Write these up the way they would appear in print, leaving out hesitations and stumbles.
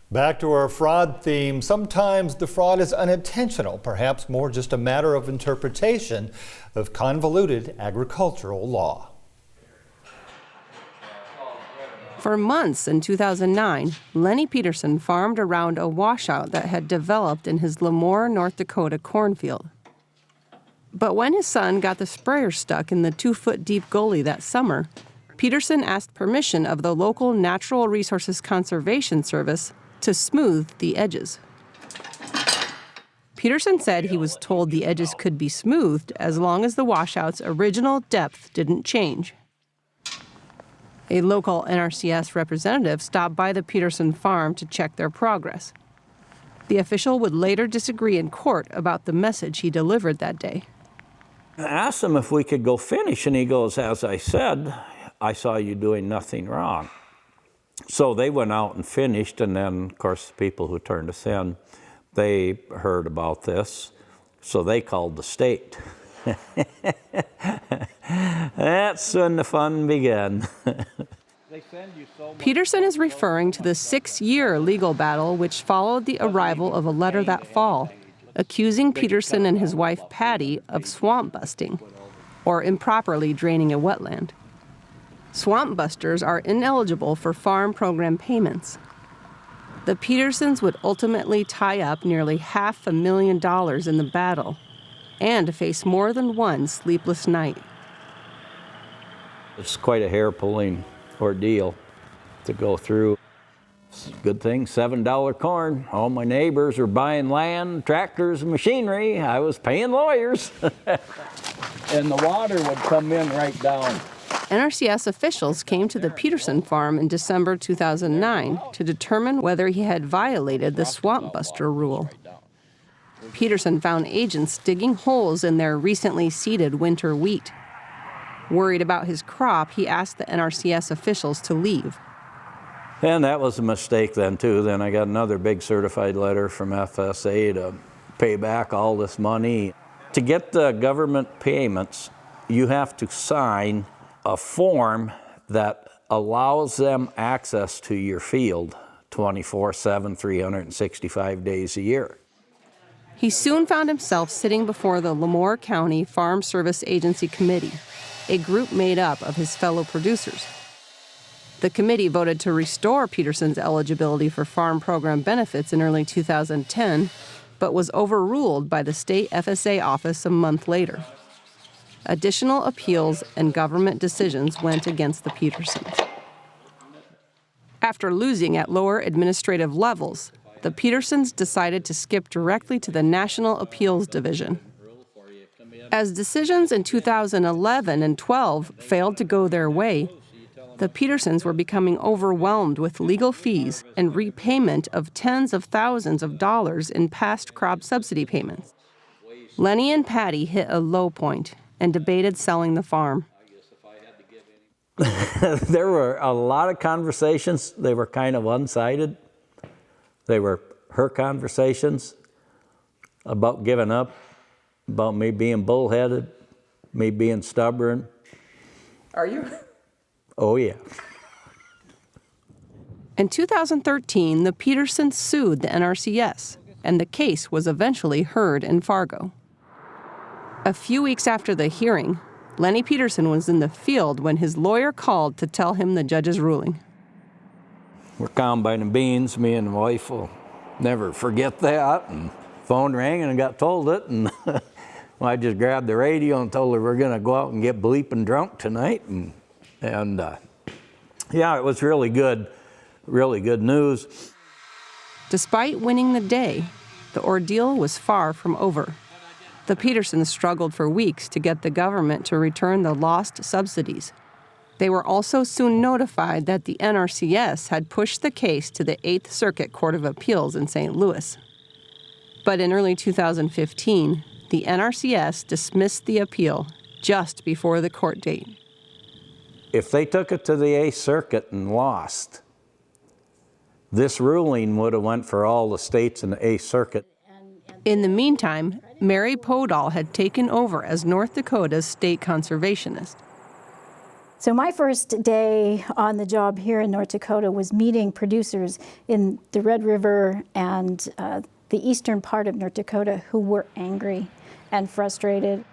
Back to our fraud theme. Sometimes the fraud is unintentional, perhaps more just a matter of interpretation of convoluted agricultural law. For months in 2009, Lenny Peterson farmed around a washout that had developed in his Lemoore, North Dakota cornfield. But when his son got the sprayer stuck in the 2-foot-deep gully that summer, Peterson asked permission of the local Natural Resources Conservation Service to smooth the edges. Peterson said he was told the edges could be smoothed as long as the washout's original depth didn't change. A local NRCS representative stopped by the Peterson farm to check their progress. The official would later disagree in court about the message he delivered that day. I asked him if we could go finish, and he goes, "As I said, I saw you doing nothing wrong." So they went out and finished, and then, of course, the people who turned us in, they heard about this, so they called the state. That's when the fun began. Peterson is referring to the 6-year legal battle which followed the arrival of a letter that fall, accusing Peterson and his wife Patty of swamp busting, or improperly draining a wetland. Swamp busters are ineligible for farm program payments. The Petersons would ultimately tie up nearly $500,000 in the battle and face more than one sleepless night. It's quite a hair-pulling ordeal to go through. It's a good thing, $7 corn. All my neighbors are buying land, tractors, and machinery. I was paying lawyers. And the water would come in right down. NRCS officials came to the Peterson farm in December 2009 to determine whether he had violated the swamp buster rule. Peterson found agents digging holes in their recently seeded winter wheat. Worried about his crop, he asked the NRCS officials to leave. And that was a mistake then, too. Then I got another big certified letter from FSA to pay back all this money. To get the government payments, you have to sign a form that allows them access to your field 24/7, 365 days a year. He soon found himself sitting before the Lemoore County Farm Service Agency Committee, a group made up of his fellow producers. The committee voted to restore Peterson's eligibility for farm program benefits in early 2010, but was overruled by the state FSA office a month later. Additional appeals and government decisions went against the Petersons. After losing at lower administrative levels, the Petersons decided to skip directly to the National Appeals Division. As decisions in 2011 and 12 failed to go their way, the Petersons were becoming overwhelmed with legal fees and repayment of tens of thousands of dollars in past crop subsidy payments. Lenny and Patty hit a low point and debated selling the farm. There were a lot of conversations. They were kind of one-sided. They were her conversations about giving up, about me being bullheaded, me being stubborn. Are you? Oh, yeah. In 2013, the Petersons sued the NRCS, and the case was eventually heard in Fargo. A few weeks after the hearing, Lenny Peterson was in the field when his lawyer called to tell him the judge's ruling. We're combining beans. Me and the wife will never forget that. And phone rang and I got told it. And I just grabbed the radio and told her we're going to go out and get bleeping drunk tonight. And yeah, it was really good news. Despite winning the day, the ordeal was far from over. The Petersons struggled for weeks to get the government to return the lost subsidies. They were also soon notified that the NRCS had pushed the case to the 8th Circuit Court of Appeals in St. Louis. But in early 2015, the NRCS dismissed the appeal just before the court date. If they took it to the 8th Circuit and lost, this ruling would have went for all the states in the 8th Circuit. In the meantime, Mary Podol had taken over as North Dakota's state conservationist. So my first day on the job here in North Dakota was meeting producers in the Red River and the eastern part of North Dakota who were angry and frustrated.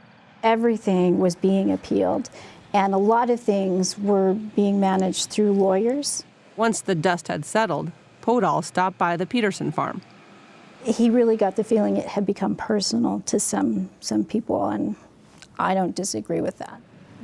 Everything was being appealed, and a lot of things were being managed through lawyers. Once the dust had settled, Podol stopped by the Peterson farm. He really got the feeling it had become personal to some people, and I don't disagree with that.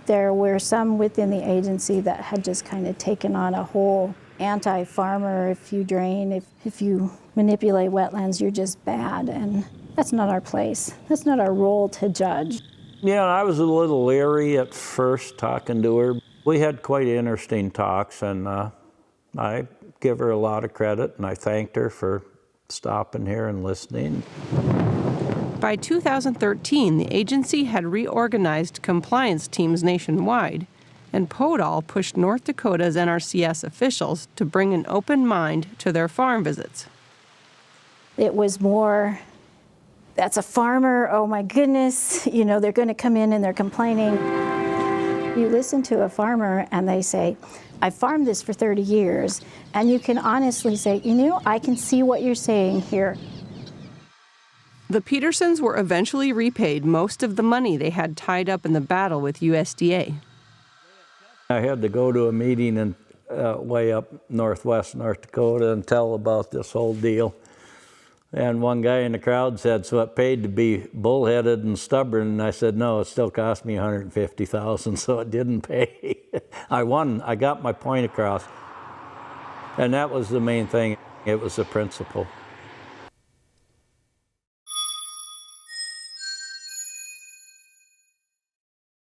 There were some within the agency that had just kind of taken on a whole anti-farmer, if you drain, if you manipulate wetlands, you're just bad, and that's not our place. That's not our role to judge. Yeah, I was a little leery at first talking to her. We had quite interesting talks, and I give her a lot of credit, and I thanked her for stopping here and listening. By 2013, the agency had reorganized compliance teams nationwide, and Podol pushed North Dakota's NRCS officials to bring an open mind to their farm visits. It was more, that's a farmer, oh my goodness, you know, they're going to come in and they're complaining. You listen to a farmer and they say, I farmed this for 30 years, and you can honestly say, you know, I can see what you're saying here. The Petersons were eventually repaid most of the money they had tied up in the battle with USDA. I had to go to a meeting in way up northwest North Dakota and tell about this whole deal. And one guy in the crowd said, so it paid to be bullheaded and stubborn? And I said, no, it still cost me $150,000, so it didn't pay. I won, I got my point across. And that was the main thing, it was the principle.